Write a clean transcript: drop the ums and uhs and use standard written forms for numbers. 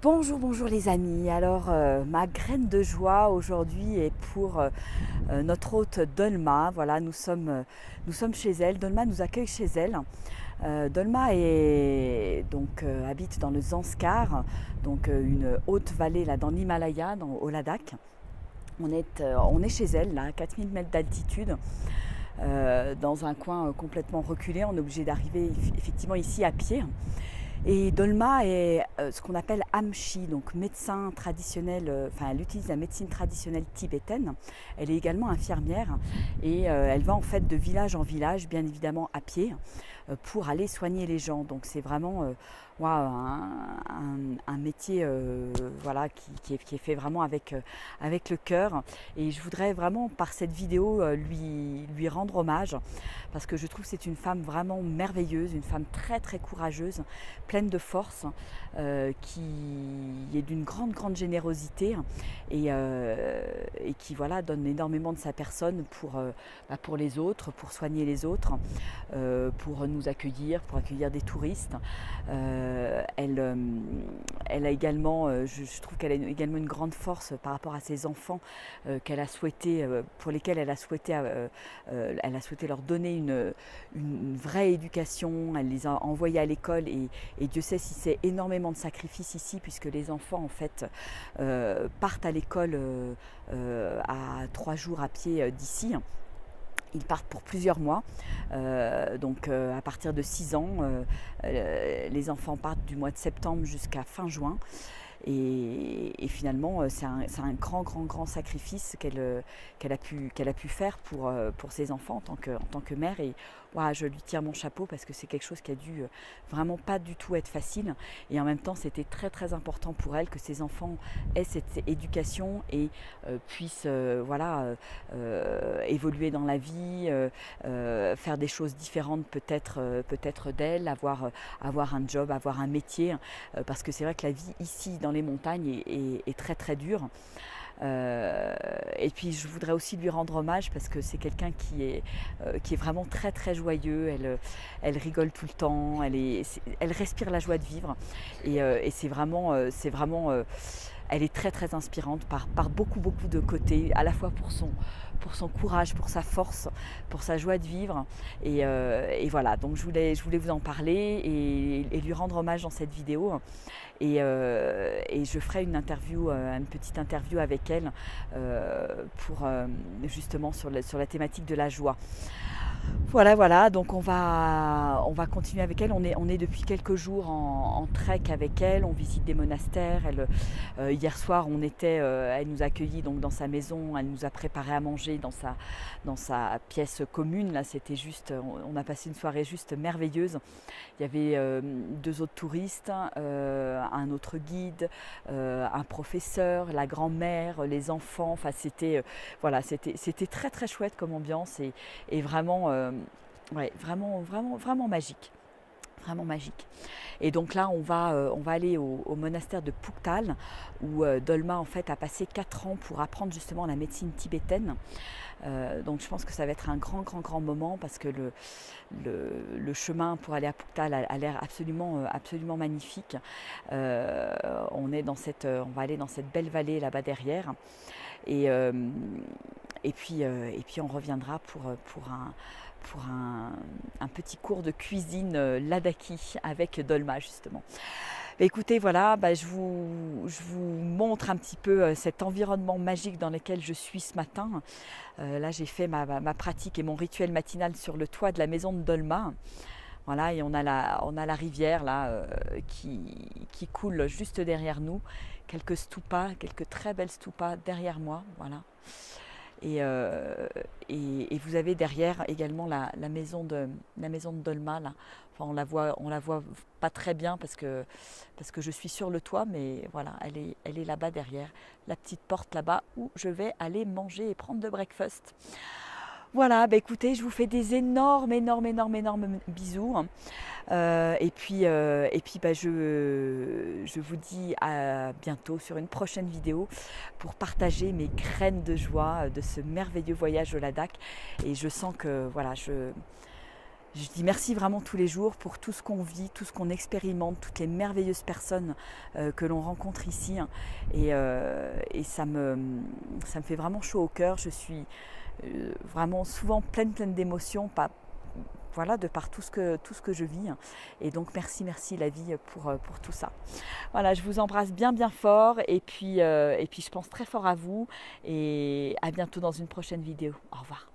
Bonjour, bonjour les amis. Alors, ma graine de joie aujourd'hui est pour notre hôte Dolma. Voilà, nous sommes chez elle. Dolma nous accueille chez elle. Dolma habite dans le Zanskar, donc une haute vallée là, dans l'Himalaya, au Ladakh. On est chez elle, là, à 4000 mètres d'altitude, dans un coin complètement reculé. On est obligé d'arriver effectivement ici à pied. Et Dolma est ce qu'on appelle Amchi, donc médecin traditionnel, elle utilise la médecine traditionnelle tibétaine. Elle est également infirmière et elle va en fait de village en village, bien évidemment à pied, pour aller soigner les gens. Donc c'est vraiment un métier voilà, qui est fait vraiment avec le cœur. Et je voudrais vraiment par cette vidéo lui rendre hommage parce que je trouve que c'est une femme vraiment merveilleuse, une femme très très courageuse, pleine de force, qui est d'une grande grande générosité et qui voilà, donne énormément de sa personne pour les autres, pour soigner les autres, pour nous accueillir, pour accueillir des touristes. Elle a également, je trouve qu'elle a également une grande force par rapport à ses enfants qu'elle a souhaité, pour lesquels elle a souhaité leur donner une vraie éducation. Elle les a envoyés à l'école et Dieu sait si c'est énormément de sacrifices ici puisque les enfants en fait partent à l'école à 3 jours à pied d'ici. Ils partent pour plusieurs mois, à partir de 6 ans, les enfants partent du mois de septembre jusqu'à fin juin. Et finalement, c'est un grand, grand, grand sacrifice qu'elle a pu faire pour ses enfants en tant que mère. Et ouais, je lui tire mon chapeau parce que c'est quelque chose qui a dû vraiment pas du tout être facile. Et en même temps, c'était très, très important pour elle que ses enfants aient cette éducation et puissent évoluer dans la vie, faire des choses différentes peut-être d'elle, avoir un job, avoir un métier. Parce que c'est vrai que la vie ici dans les montagnes est très très dure. Et puis je voudrais aussi lui rendre hommage parce que c'est quelqu'un qui est vraiment très très joyeux. Elle rigole tout le temps, elle respire la joie de vivre et c'est vraiment elle est très très inspirante par beaucoup beaucoup de côtés, à la fois pour son courage, pour sa force, pour sa joie de vivre. Et voilà, donc je voulais vous en parler et lui rendre hommage dans cette vidéo. Et je ferai une petite interview avec elle pour justement sur la thématique de la joie. Voilà, donc on va continuer avec elle. On est depuis quelques jours en trek avec elle, on visite des monastères. Hier soir, elle nous a accueillis donc dans sa maison, elle nous a préparé à manger dans sa pièce commune. Là, on a passé une soirée juste merveilleuse. Il y avait 2 autres touristes, un autre guide, un professeur, la grand-mère, les enfants. Enfin, c'était très très chouette comme ambiance et vraiment, vraiment magique. Vraiment magique. Et donc là, on va aller au monastère de Puktal, où Dolma en fait a passé 4 ans pour apprendre justement la médecine tibétaine. Donc je pense que ça va être un grand, grand, grand moment parce que le chemin pour aller à Puktal a l'air absolument magnifique. On va aller dans cette belle vallée là-bas derrière. Et, euh, et puis on reviendra pour un petit cours de cuisine ladaki avec Dolma justement. Écoutez, voilà, je vous montre un petit peu cet environnement magique dans lequel je suis ce matin. Là, j'ai fait ma pratique et mon rituel matinal sur le toit de la maison de Dolma. Voilà, et on a la rivière là qui coule juste derrière nous. Quelques stupas, quelques très belles stupas derrière moi. Voilà. Et, euh, et vous avez derrière également la maison de Dolma là. Enfin, on la voit pas très bien parce que je suis sur le toit, mais voilà, elle est là-bas derrière, la petite porte là-bas où je vais aller manger et prendre le breakfast. Voilà, écoutez, je vous fais des énormes bisous. Je vous dis à bientôt sur une prochaine vidéo pour partager mes graines de joie de ce merveilleux voyage au Ladakh. Et je sens que voilà, je dis merci vraiment tous les jours pour tout ce qu'on vit, tout ce qu'on expérimente, toutes les merveilleuses personnes que l'on rencontre ici. Hein. Et ça me fait vraiment chaud au cœur. Je suis vraiment souvent pleine d'émotions, voilà, de par tout ce que je vis. Hein. Et donc merci la vie pour tout ça. Voilà, je vous embrasse bien fort et puis je pense très fort à vous et à bientôt dans une prochaine vidéo. Au revoir.